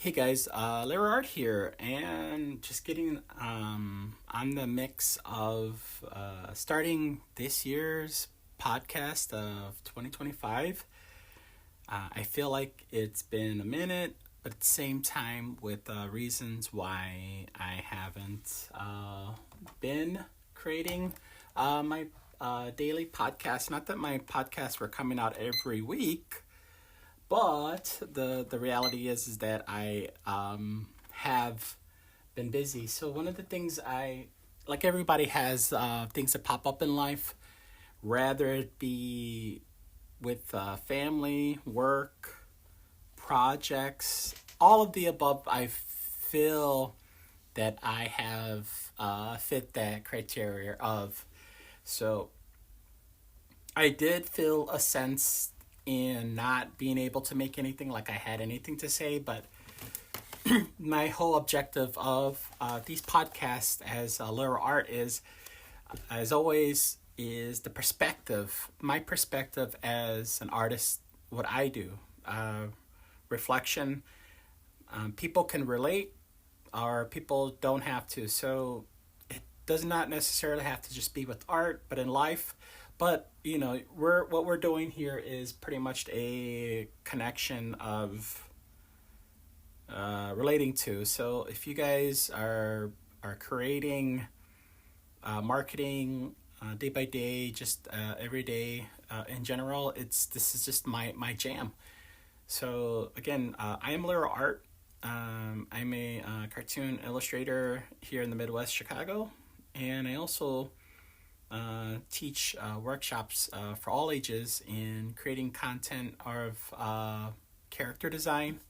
Hey guys, ALEROART here, and just getting on the mix of starting this year's podcast of 2025. I feel like it's been a minute, but at the same time, with reasons why I haven't been creating my daily podcast. Not that my podcasts were coming out every week, but the reality is that I have been busy. So one of the things like everybody has things that pop up in life, rather it be with family, work, projects, all of the above. I feel that I have fit that criteria of. So I did feel a sense in not being able to make anything like I had anything to say, but my whole objective of these podcasts as ALEROART is, as always, is the perspective, my perspective as an artist, what I do, reflection. People can relate, or people don't have to. So it does not necessarily have to just be with art, but in life. But what we're doing here is pretty much a connection of relating to. So if you guys are creating, marketing day by day, just every day in general, this is just my jam. So again, I am ALEROART. I'm a cartoon illustrator here in the Midwest, Chicago, and I also teach workshops for all ages in creating content of character design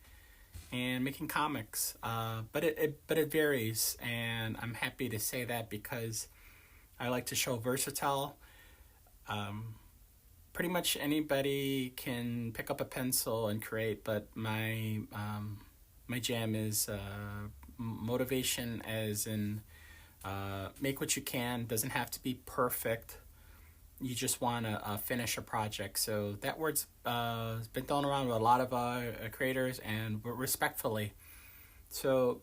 and making comics. But it varies, and I'm happy to say that because I like to show versatile. Pretty much anybody can pick up a pencil and create, but my jam is motivation, as in make what you can. Doesn't have to be perfect. You just want to finish a project. So that word's been thrown around with a lot of creators, and respectfully. So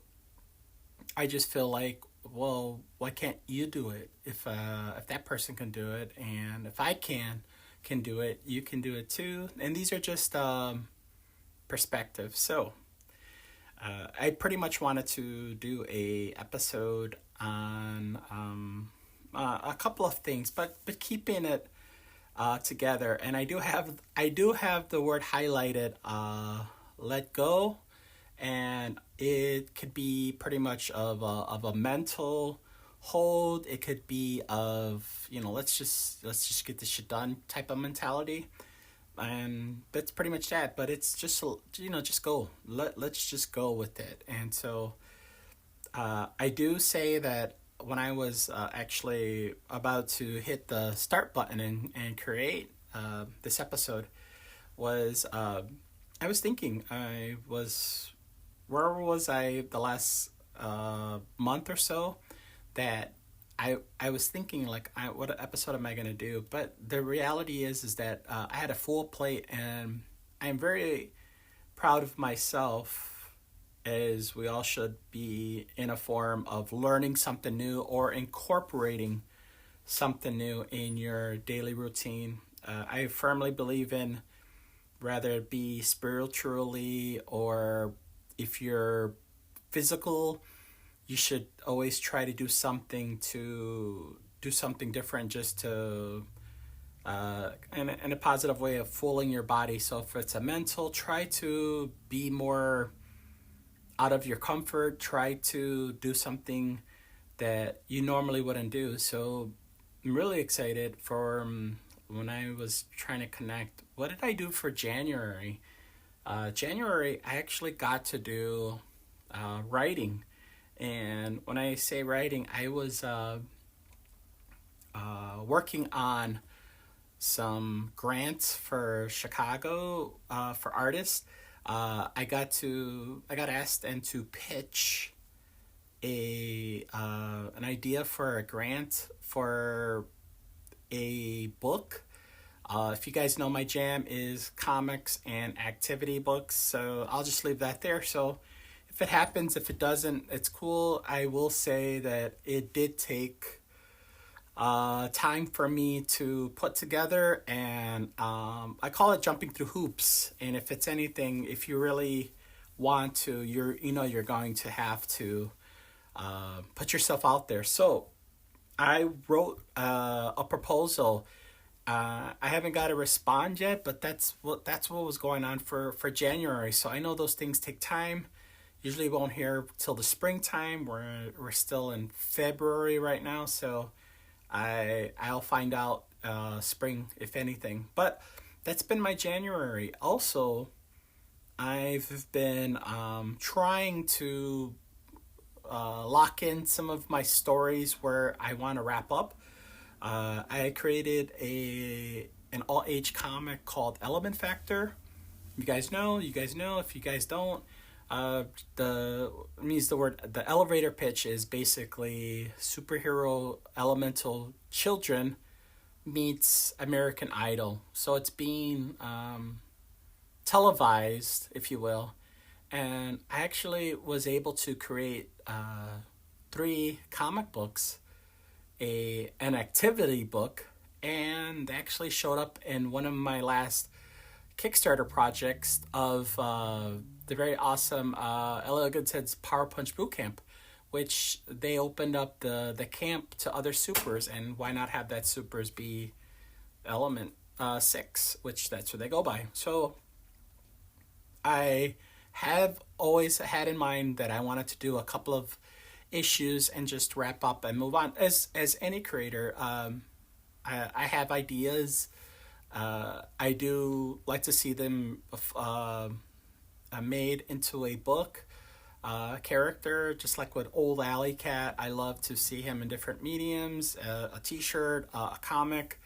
I just feel like, well, why can't you do it? If that person can do it, and if I can do it, you can do it too. And these are just perspectives. So I pretty much wanted to do a episode on a couple of things, but keeping it together. And I do have the word highlighted, let go, and it could be pretty much of a mental hold. It could be of let's just get this shit done type of mentality. And that's pretty much that, but it's just just go, let's just go with it. And so I do say that when I was actually about to hit the start button and create this episode, was I was thinking, where was I the last month or so, that I was thinking, like, what episode am I going to do? But the reality is that I had a full plate, and I'm very proud of myself, as we all should be, in a form of learning something new or incorporating something new in your daily routine. I firmly believe in, rather it be spiritually or if you're physical, you should always try to do something different, just to in a positive way of fooling your body. So if it's a mental, try to be more out of your comfort. Try to do something that you normally wouldn't do. So I'm really excited for when I was trying to connect. What did I do for January? January, I actually got to do writing. And when I say writing, I was working on some grants for Chicago for artists. I got asked and to pitch an idea for a grant for a book. If you guys know, my jam is comics and activity books, so I'll just leave that there. So if it happens. If it doesn't, it's cool. I will say that it did take time for me to put together, and I call it jumping through hoops. And if it's anything, if you really want to, you're going to have to put yourself out there. So I wrote a proposal. I haven't got a respond yet, but that's what was going on for January. So I know those things take time. Usually won't hear till the springtime. We're still in February right now, so I'll find out spring if anything. But that's been my January. Also, I've been trying to lock in some of my stories where I want to wrap up. I created an all age comic called Element Factor. You guys know. You guys know. If you guys don't, the elevator pitch is basically superhero elemental children meets American Idol. So it's being televised, if you will, and I actually was able to create 3 comic books, an activity book, and they actually showed up in one of my last Kickstarter projects of the very awesome LA Goodhead's Power Punch Bootcamp, which they opened up the camp to other supers, and why not have that supers be Element 6, which that's what they go by. So I have always had in mind that I wanted to do a couple of issues and just wrap up and move on. As any creator, I have ideas. I do like to see them made into a book character, just like with Old Alley Cat. I love to see him in different mediums, a t-shirt, a comic,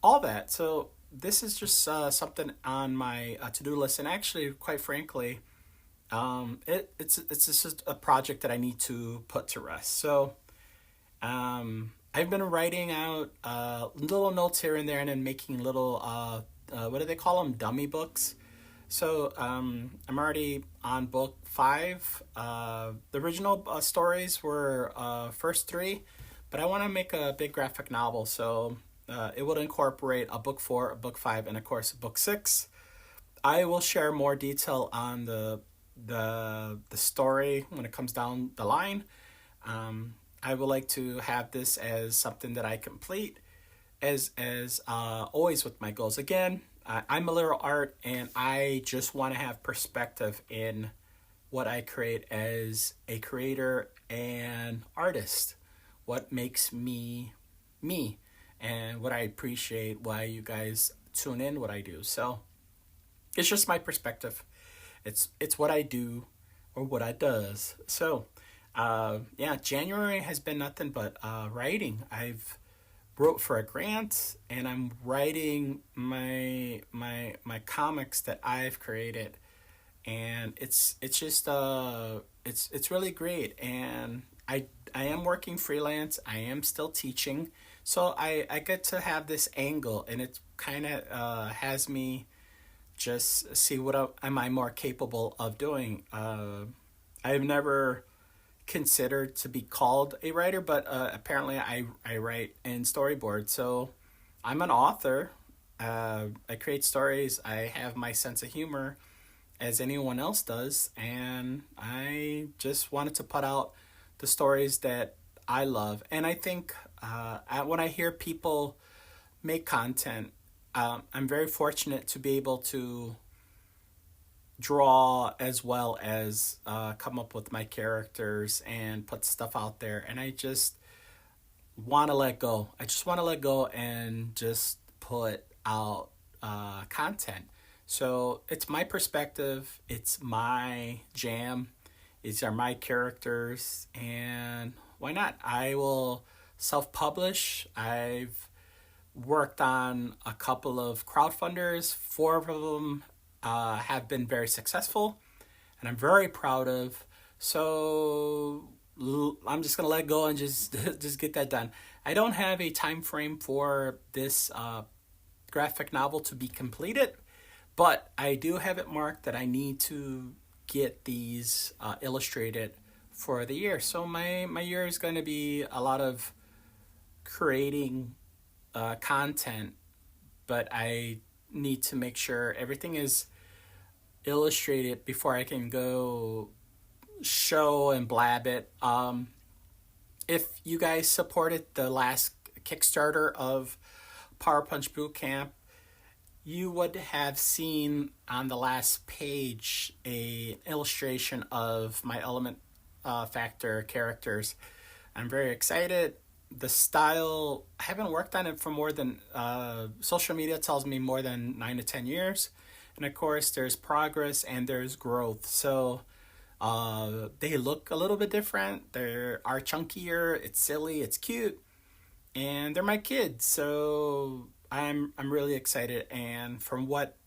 all that. So this is just something on my to-do list, and actually, quite frankly, it's just a project that I need to put to rest. So I've been writing out little notes here and there, and then making little what do they call them, dummy books. So I'm already on book 5. The original stories were first 3, but I want to make a big graphic novel, so it will incorporate a book 4, a book 5, and of course a book 6. I will share more detail on the story when it comes down the line. I would like to have this as something that I complete, as always with my goals. Again, I'm ALEROART, and I just want to have perspective in what I create as a creator and artist. What makes me me, and what I appreciate, why you guys tune in, what I do. So it's just my perspective. It's what I do, or what I does. So January has been nothing but writing. I've wrote for a grant, and I'm writing my comics that I've created, and it's just it's really great. And I am working freelance. I am still teaching, so I get to have this angle, and it kind of has me just see what am I more capable of doing. I've never considered to be called a writer, but apparently I write in storyboard. So I'm an author. I create stories. I have my sense of humor, as anyone else does, and I just wanted to put out the stories that I love. And I think when I hear people make content, I'm very fortunate to be able to draw as well as come up with my characters and put stuff out there. And I just want to let go. I just want to let go and just put out content. So it's my perspective. It's my jam. These are my characters. And why not? I will self-publish. I've worked on a couple of crowdfunders. 4 of them have been very successful, and I'm very proud of. So I'm just gonna let go and just get that done. I don't have a time frame for this graphic novel to be completed, but I do have it marked that I need to get these illustrated for the year. So my year is going to be a lot of creating content, but I need to make sure everything is illustrated before I can go show and blab it. If you guys supported the last Kickstarter of Power Punch Bootcamp, you would have seen on the last page a illustration of my Element Factor characters. I'm very excited. The style, I haven't worked on it for more than, social media tells me more than 9 to 10 years. And of course, there's progress and there's growth. So they look a little bit different. They are chunkier. It's silly. It's cute. And they're my kids. So I'm really excited. And from what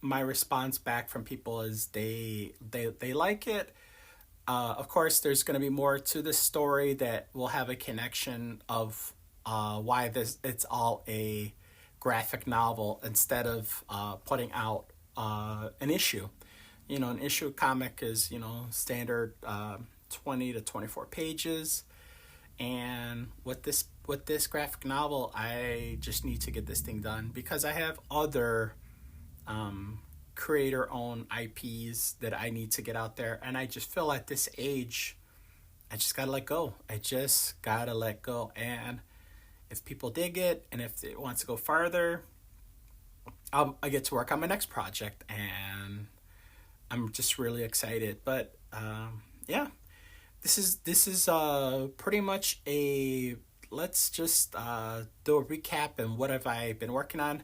my response back from people is, they like it. Of course, there's going to be more to the story that will have a connection of why it's all a graphic novel instead of putting out an issue. An issue comic is, standard 20 to 24 pages. And with this graphic novel, I just need to get this thing done because I have other creator-owned IPs that I need to get out there. And I just feel at this age, I just gotta let go. And if people dig it and if it wants to go farther, I get to work on my next project. And I'm just really excited. But yeah, this is pretty much let's just do a recap and what have I been working on.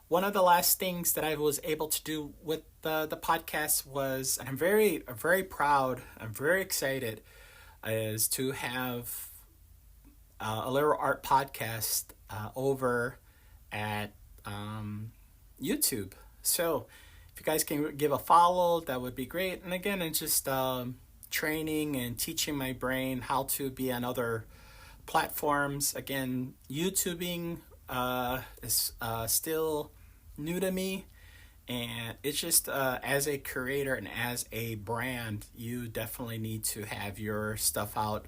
One of the last things that I was able to do with the podcast was, and I'm very proud, I'm very excited, is to have ALEROART Podcast over at YouTube. So if you guys can give a follow, that would be great. And again, it's just training and teaching my brain how to be on other platforms. Again, YouTubing is still new to me, and it's just as a creator and as a brand, you definitely need to have your stuff out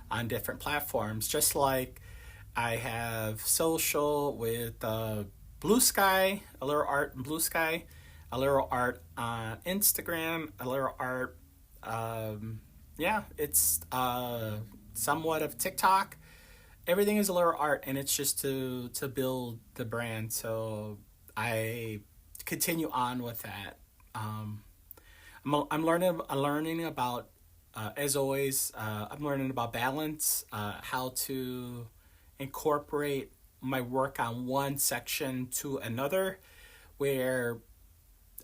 on different platforms. Just like I have social with Blue Sky, ALEROART and Blue Sky, ALEROART on Instagram, ALEROART, it's somewhat of TikTok. Everything is ALEROART, and it's just to build the brand. So I continue on with that. I'm learning about, as always, I'm learning about balance, how to incorporate my work on one section to another, where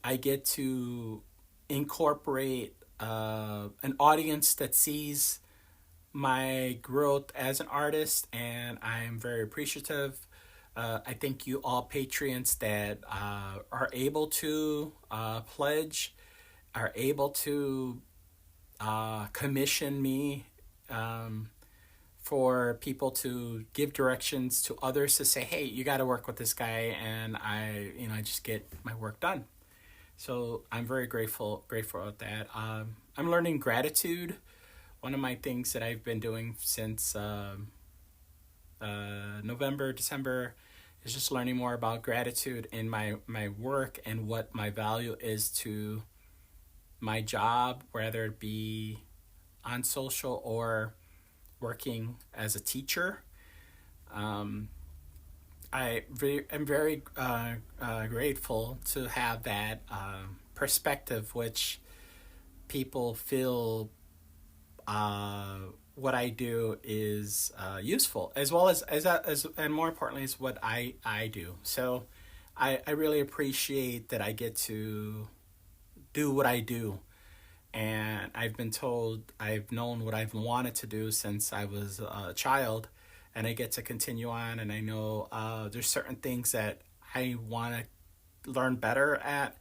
I get to incorporate an audience that sees my growth as an artist, and I'm very appreciative. I thank you all Patreons that are able to pledge, are able to commission me for people to give directions to others to say, hey, you got to work with this guy, and I just get my work done. So I'm very grateful at that. I'm learning gratitude. One of my things that I've been doing since November, December, is just learning more about gratitude in my work and what my value is to my job, whether it be on social or working as a teacher. I'm very grateful to have that perspective, which people feel what I do is useful, as well as and more importantly is what I do. So I really appreciate that I get to do what I do. And I've been told, I've known what I've wanted to do since I was a child, and I get to continue on. And I know there's certain things that I want to learn better at,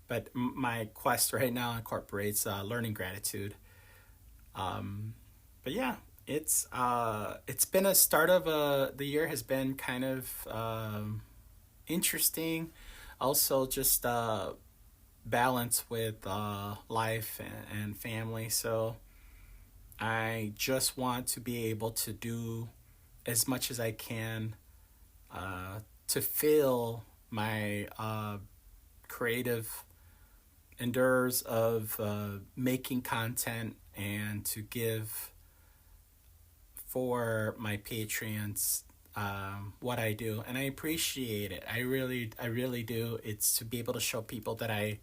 but my quest right now incorporates learning gratitude. But yeah, it's been a start of the year has been kind of interesting. Also, just balance with life and family. So I just want to be able to do as much as I can to fill my creative endeavors of making content and to give for my patrons what I do, and I appreciate it. I really do. It's to be able to show people that I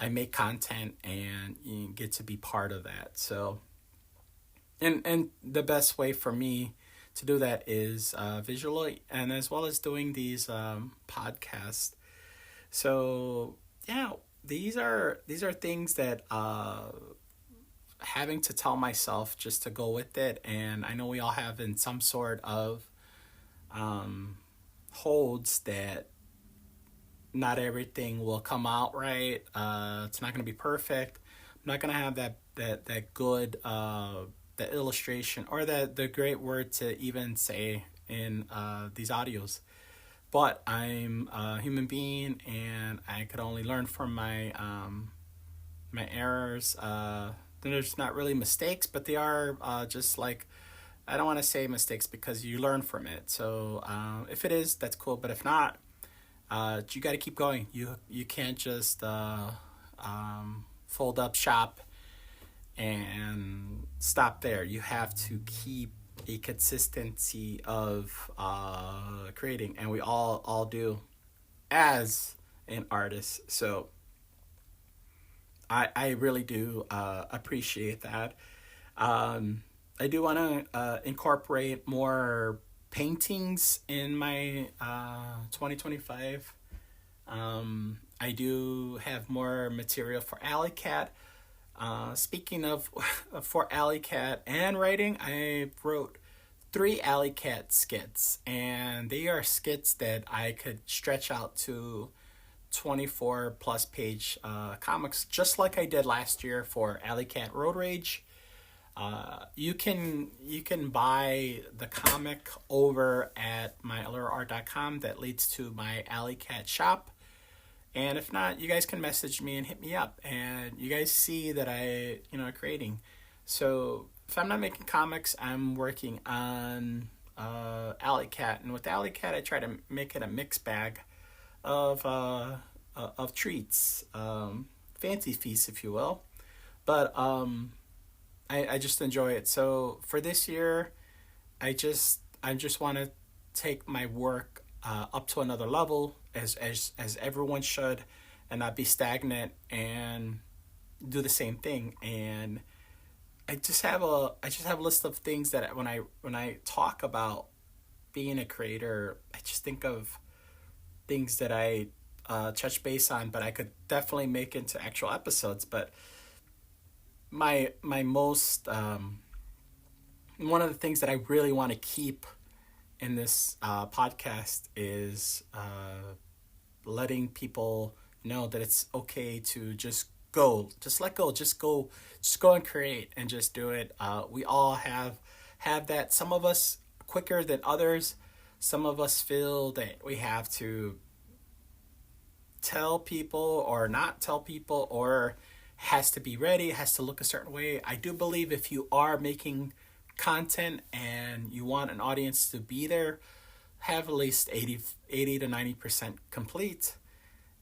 make content and you get to be part of that. So, and the best way for me to do that is visually, and as well as doing these podcasts. So yeah, these are things that having to tell myself just to go with it, and I know we all have in some sort of holds that not everything will come out right. It's not going to be perfect. I'm not going to have that good the illustration or the great word to even say in these audios. But I'm a human being, and I could only learn from my errors. There's not really mistakes, but they are just like, I don't want to say mistakes because you learn from it. So if it is, that's cool. But if not, you got to keep going. You can't just fold up shop and stop there. You have to keep a consistency of creating, and we all do as an artist. So I really do appreciate that. I do want to incorporate more paintings in my 2025. I do have more material for Alley Cat. Speaking of for Alley Cat and writing, I wrote 3 Alley Cat skits, and they are skits that I could stretch out to 24 plus page comics, just like I did last year for Alley Cat Road Rage. You can buy the comic over at my ALEROART.com. That leads to my Alley Cat shop. And if not, you guys can message me and hit me up, and you guys see that I creating. So if I'm not making comics, I'm working on Alley Cat, and with Alley Cat, I try to make it a mixed bag of treats, fancy feasts, if you will. But I just enjoy it. So for this year, I just want to take my work up to another level, as everyone should, and not be stagnant and do the same thing. And I just have a list of things that when I talk about being a creator, I just think of things that I touch base on, but I could definitely make into actual episodes. But my most one of the things that I really want to keep in this podcast is letting people know that it's okay to just let go, just go and create and just do it. We all have that. Some of us quicker than others. Some of us feel that we have to tell people or not tell people, or has to be ready, has to look a certain way. I do believe if you are making content and you want an audience to be there, have at least 80 to 90% complete,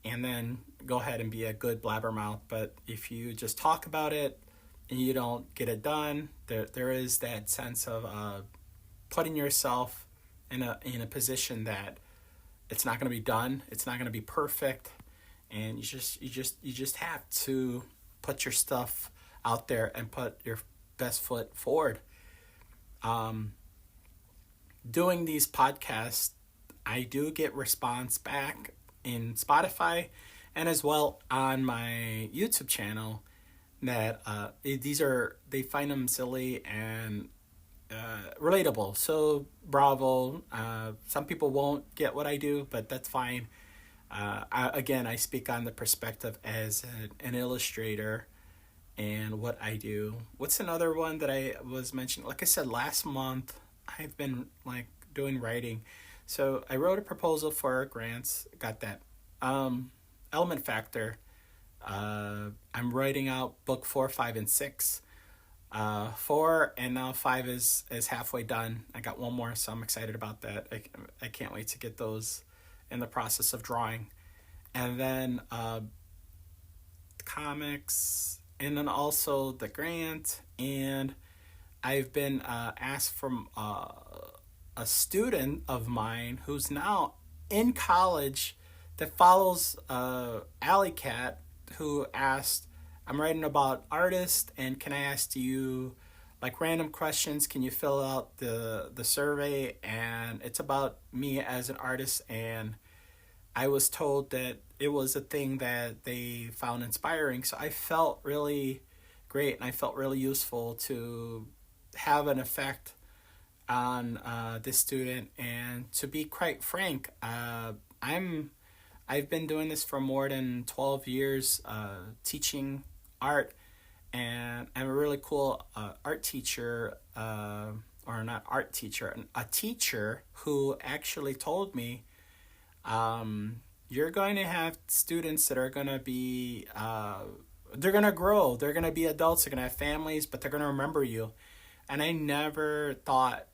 and then go ahead and be a good blabbermouth. But if you just talk about it and you don't get it done, there is that sense of putting yourself in a position that it's not going to be done, it's not going to be perfect, and you just have to put your stuff out there and put your best foot forward. Doing these podcasts, I do get response back in Spotify and as well on my YouTube channel that they find them silly and relatable. So bravo. Some people won't get what I do, but that's fine. I speak on the perspective as an illustrator and what I do. What's another one that I was mentioning? Like I said, last month I've been doing writing. So I wrote a proposal for grants, got that. Element Factor, I'm writing out book 4, 5, and 6. 4 and now 5 is halfway done. I got one more, so I'm excited about that. I can't wait to get those in the process of drawing. And then comics, and then also the grant. And I've been asked from a student of mine who's now in college that follows Alley Cat, who asked, I'm writing about artists, and can I ask you like random questions? Can you fill out the survey? And it's about me as an artist, and I was told that it was a thing that they found inspiring. So I felt really great, and I felt really useful to have an effect on this student. And to be quite frank, I've been doing this for more than 12 years, teaching art, and I'm a really cool art teacher, or not art teacher, a teacher who actually told me, you're going to have students that are going to be, they're going to grow, they're going to be adults, they're going to have families, but they're going to remember you. And I never thought,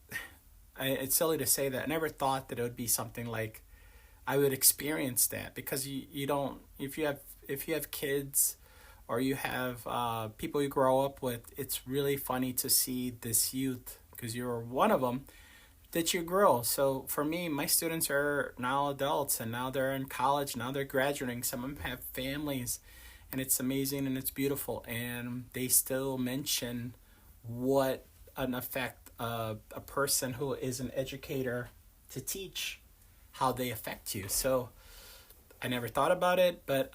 it's silly to say that, I never thought that it would be something like I would experience that, because you don't, if you have kids, or you have people you grow up with, it's really funny to see this youth, because you're one of them, that you grow. So for me, my students are now adults, and now they're in college, now they're graduating, some of them have families, and it's amazing and it's beautiful, and they still mention what an effect a person who is an educator to teach, how they affect you. So I never thought about it, but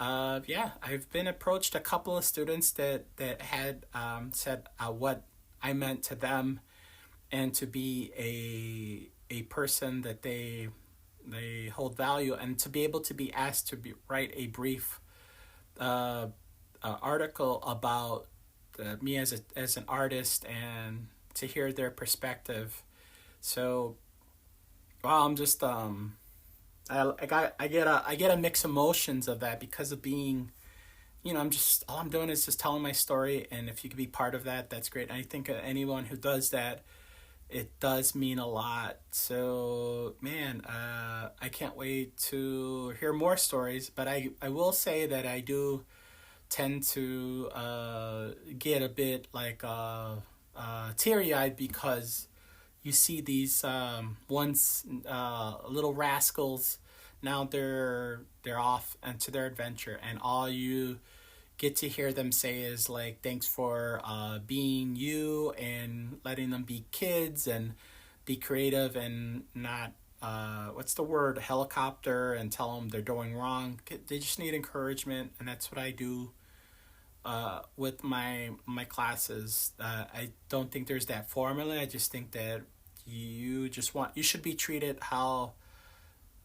yeah, I've been approached a couple of students that had said what I meant to them, and to be a person that they hold value, and to be able to be asked to write a brief article about me as an artist, and to hear their perspective. So, well, I'm just I get a mix of emotions of that, because of being, I'm just, all I'm doing is just telling my story, and if you could be part of that, that's great. And I think anyone who does that, it does mean a lot. So, man, I can't wait to hear more stories, but I will say that I do tend to get a bit like teary-eyed, because you see these once little rascals, now they're off into their adventure, and all you get to hear them say is like, thanks for being you, and letting them be kids and be creative, and not what's the word, helicopter, and tell them they're doing wrong. They just need encouragement, and that's what I do with my classes. I don't think there's that formula. I just think that you should be treated how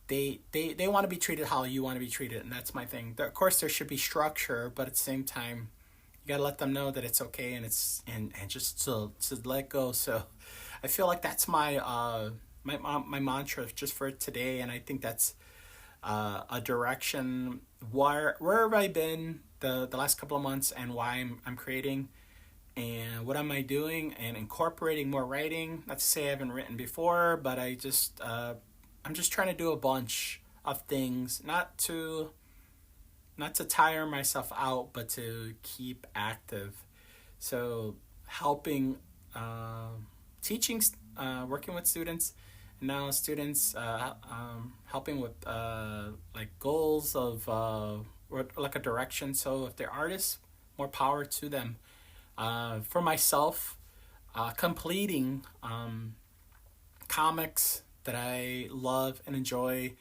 they want to be treated, how you want to be treated, and that's my thing. Of course, there should be structure, but at the same time, you gotta let them know that it's okay, and it's and just to let go. So, I feel like that's my my mantra just for today, and I think that's a direction. Where have I been the last couple of months, and why I'm creating, and what am I doing, and incorporating more writing. Not to say I haven't written before, but I'm just trying to do a bunch of things, not to tire myself out, but to keep active. So helping, teaching, working with students, and now students, helping with like goals of or like a direction. So if they're artists, more power to them. For myself, completing comics that I love and enjoy,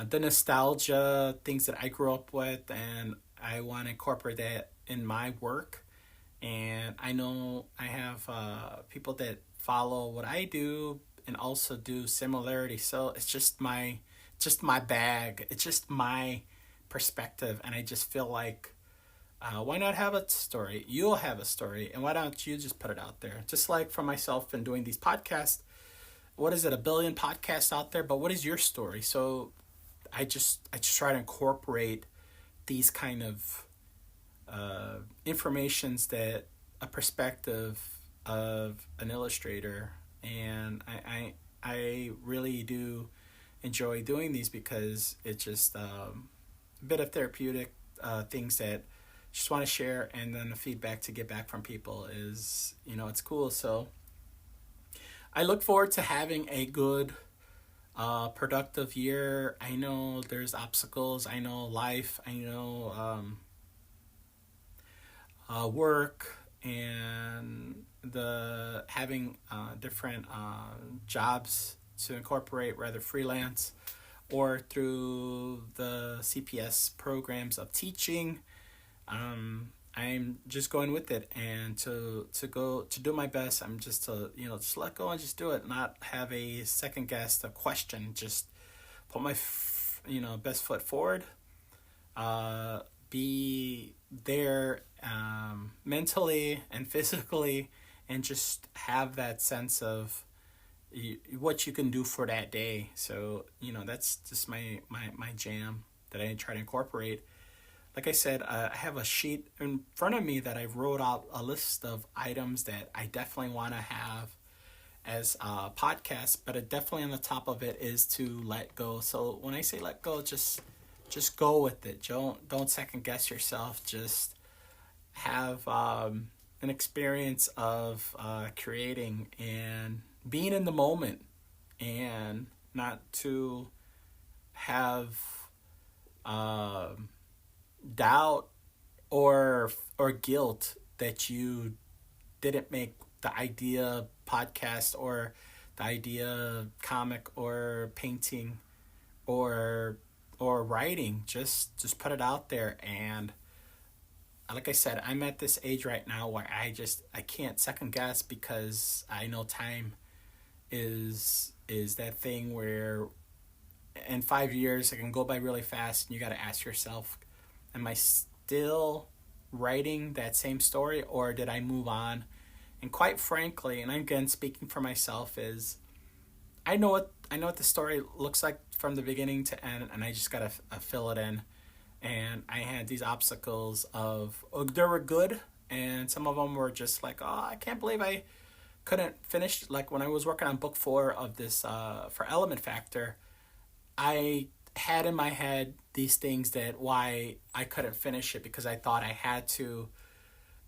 the nostalgia, things that I grew up with, and I want to incorporate that in my work. And I know I have people that follow what I do and also do similarity. So it's just my bag. It's just my perspective, and I just feel like, why not have a story? You'll have a story, and why don't you just put it out there? Just like for myself and doing these podcasts, what is it, 1 billion podcasts out there, but what is your story? So I just try to incorporate these kind of informations that a perspective of an illustrator, and I really do enjoy doing these because it's just a bit of therapeutic things that just want to share, and then the feedback to get back from people is, it's cool. So I look forward to having a good productive year. I know there's obstacles. I know life. I know work, and the having different jobs to incorporate, rather freelance or through the CPS programs of teaching. I'm just going with it, and to do my best. I'm just to just let go and just do it, not have a second guess, a question. Just put my best foot forward. Be there mentally and physically, and just have that sense of what you can do for that day. So that's just my jam that I try to incorporate. Like I said, I have a sheet in front of me that I wrote out a list of items that I definitely want to have as a podcast, but it definitely on the top of it is to let go. So when I say let go, just go with it. Don't second guess yourself. Just have an experience of creating and being in the moment, and not to have doubt or guilt that you didn't make the idea podcast or the idea comic or painting or writing. Just put it out there. And like I said, I'm at this age right now where I can't second guess, because I know time is that thing where in 5 years it can go by really fast, and you got to ask yourself, am I still writing that same story, or did I move on? And quite frankly, and I'm again speaking for myself, is I know what the story looks like from the beginning to end, and I just gotta fill it in. And I had these obstacles of they were good, and some of them were just like, oh, I can't believe I couldn't finish. Like when I was working on book 4 of this for Element Factor, I had in my head these things that why I couldn't finish it, because I thought I had to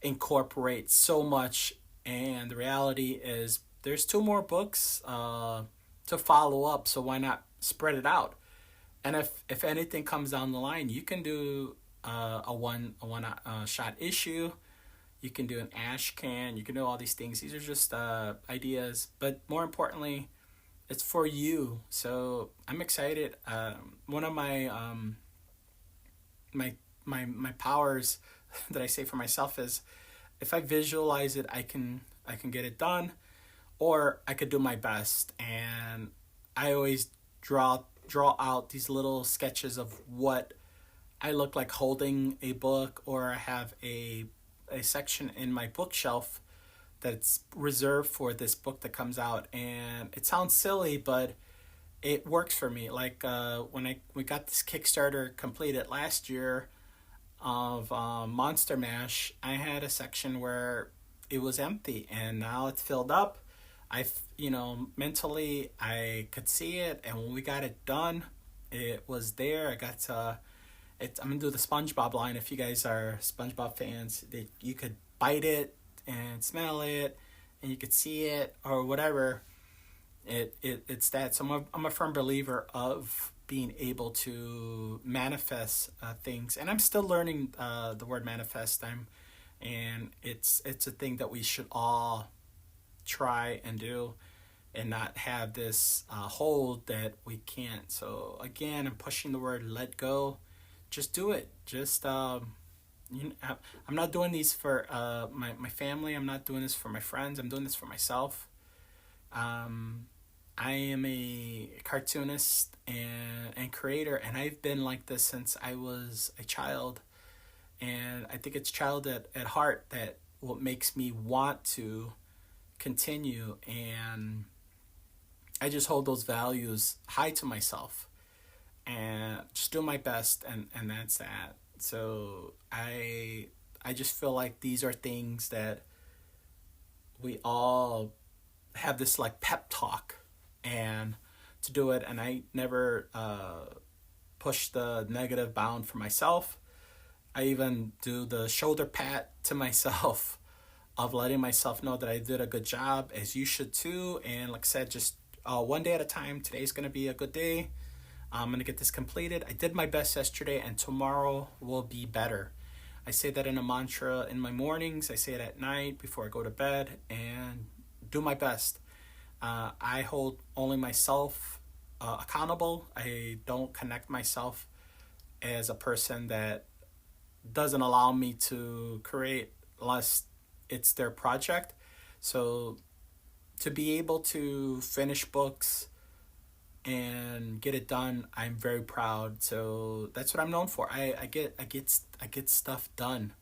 incorporate so much, and the reality is there's 2 more books to follow up, so why not spread it out? And if anything comes down the line, you can do a one shot issue, you can do an ash can, you can do all these things. These are just ideas, but more importantly, it's for you. So I'm excited. One of my my powers that I say for myself is, if I visualize it, I can get it done, or I could do my best. And I always draw out these little sketches of what I look like holding a book, or I have a section in my bookshelf that's reserved for this book that comes out. And it sounds silly, but it works for me. Like when we got this Kickstarter completed last year of Monster Mash, I had a section where it was empty, and now it's filled up. Mentally I could see it, and when we got it done, it was there. I got to I'm gonna do the SpongeBob line. If you guys are SpongeBob fans, you could bite it and smell it, and you could see it or whatever. It's that. So I'm a firm believer of being able to manifest things, and I'm still learning the word manifest. And it's a thing that we should all try and do, and not have this hold that we can't. So again, I'm pushing the word let go. Just do it. Just I'm not doing these for my family. I'm not doing this for my friends. I'm doing this for myself. I am a cartoonist and creator, and I've been like this since I was a child. And I think it's child at heart that what makes me want to continue. And I just hold those values high to myself, and just do my best, and that's that. So I I just feel like these are things that we all have this like pep talk and to do it. And I never push the negative bound for myself. I even do the shoulder pat to myself of letting myself know that I did a good job, as you should too. And like I said, just one day at a time. Today's going to be a good day. I'm going to get this completed. I did my best yesterday, and tomorrow will be better. I say that in a mantra in my mornings. I say it at night before I go to bed, and do my best. I hold only myself accountable. I don't connect myself as a person that doesn't allow me to create unless it's their project. So to be able to finish books and get it done, I'm very proud. So that's what I'm known for. I get stuff done.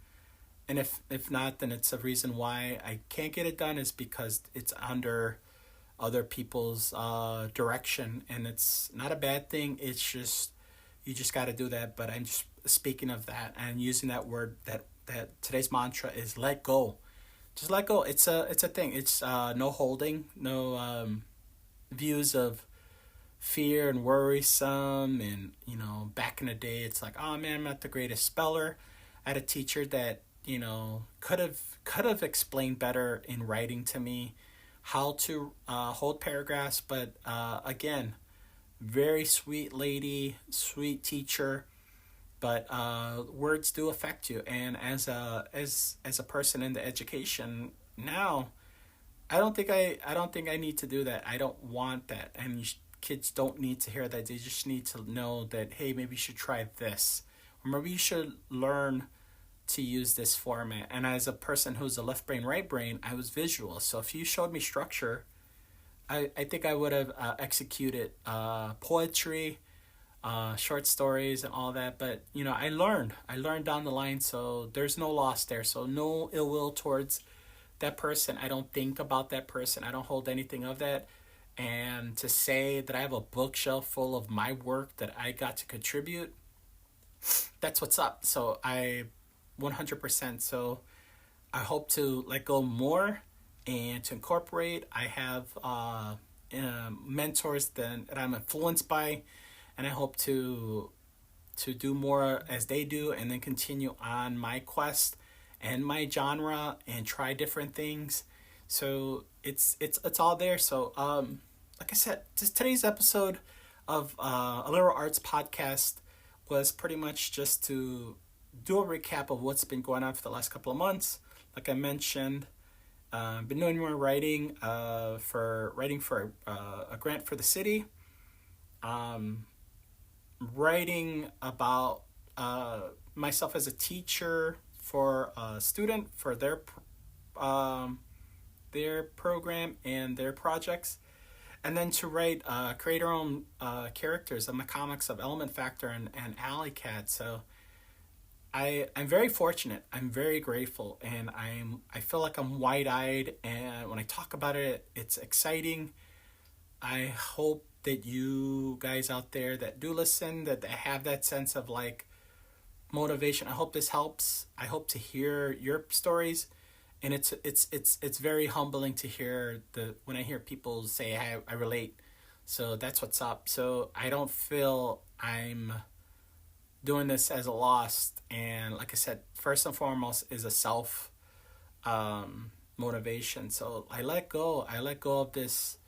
And if not, then it's a reason why I can't get it done is because it's under other people's direction, and it's not a bad thing. It's just you just got to do that. But I'm just speaking of that and using that word that today's mantra is let go. Just let go. It's a thing. It's no holding, no views of fear and worrisome. And back in the day, it's like, oh man, I'm not the greatest speller. I had a teacher that could have explained better in writing to me how to hold paragraphs. But again, very sweet lady, sweet teacher. But words do affect you, and as a person in the education now, I don't think I need to do that. I don't want that, and kids don't need to hear that. They just need to know that, hey, maybe you should try this, or maybe you should learn to use this format. And as a person who's a left brain, right brain, I was visual. So if you showed me structure, I think I would have executed poetry, short stories and all that. But I learned down the line, so there's no loss there. So no ill will towards that person. I don't think about that person. I don't hold anything of that. And to say that I have a bookshelf full of my work that I got to contribute, that's what's up. So I 100%. So I hope to let go more and to incorporate. I have mentors that I'm influenced by, and I hope to do more as they do, and then continue on my quest and my genre and try different things. So it's all there. So like I said, today's episode of ALEROART Podcast was pretty much just to do a recap of what's been going on for the last couple of months. Like I mentioned, been doing more writing for a grant for the city. Writing about myself as a teacher for a student for their program and their projects, and then to write create our own characters of my comics of Element Factor and Alley Cat. So I'm very fortunate. I'm very grateful, and I feel like I'm wide-eyed, and when I talk about it, it's exciting. I hope that you guys out there that do listen, that have that sense of like motivation. I hope this helps. I hope to hear your stories, and it's very humbling to hear when I hear people say I relate. So that's what's up. So I don't feel I'm doing this as a loss. And like I said, first and foremost is a self motivation. So I let go of this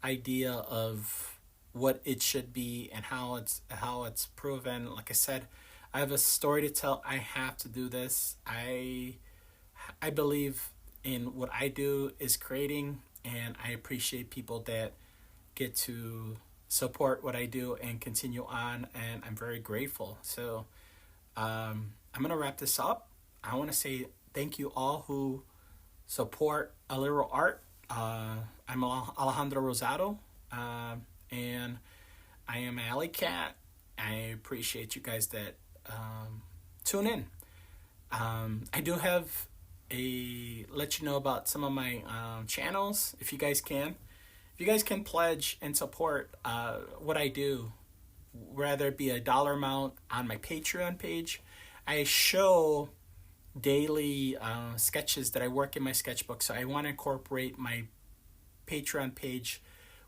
idea of what it should be and how it's proven. Like I said, I have a story to tell. I have to do this. I believe in what I do is creating, and I appreciate people that get to support what I do and continue on, and I'm very grateful. So I'm gonna wrap this up. I want to say thank you all who support ALEROART. I'm Alejandro Rosado, and I am Alley Cat. I appreciate you guys that tune in. I do have let you know about some of my channels. If you guys can pledge and support what I do, whether it be a dollar amount on my Patreon page. I show daily sketches that I work in my sketchbook. So I want to incorporate my Patreon page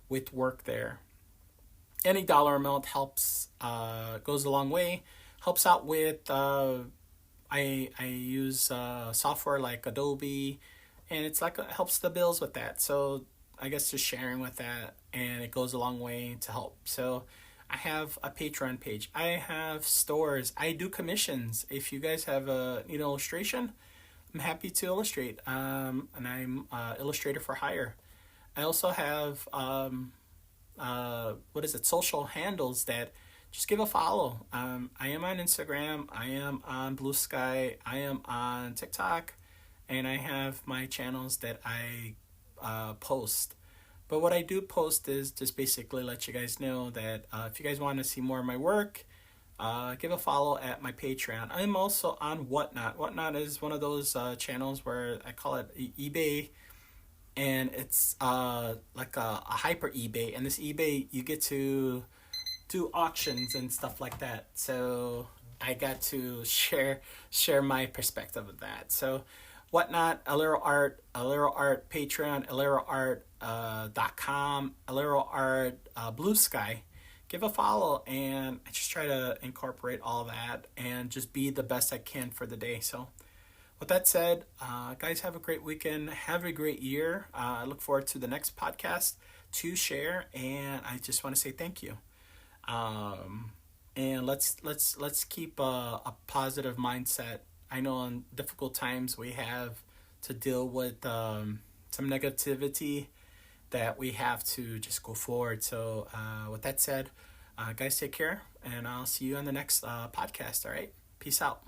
with work there. Any dollar amount helps, goes a long way. Helps out with, I use software like Adobe, and it's like it helps the bills with that. So I guess just sharing with that, and it goes a long way to help. So I have a Patreon page. I have stores. I do commissions. If you guys have a need an illustration, I'm happy to illustrate. And I'm illustrator for hire. I also have what is it, social handles that just give a follow. I am on Instagram. I am on Blue Sky. I am on TikTok, and I have my channels that I post. But what I do post is just basically let you guys know that if you guys want to see more of my work, give a follow at my Patreon. I'm also on Whatnot. Whatnot is one of those channels where I call it eBay, and it's like a hyper eBay. And this eBay, you get to do auctions and stuff like that. So I got to share my perspective of that. So Whatnot, Alero Art Patreon, ALEROART.com, Alero Art Blue Sky. Give a follow, and I just try to incorporate all that and just be the best I can for the day. So with that said, guys, have a great weekend. Have a great year. I look forward to the next podcast to share, and I just want to say thank you. And let's keep a positive mindset. I know in difficult times we have to deal with some negativity that we have to just go forward. So with that said, guys, take care, and I'll see you on the next podcast. All right, peace out.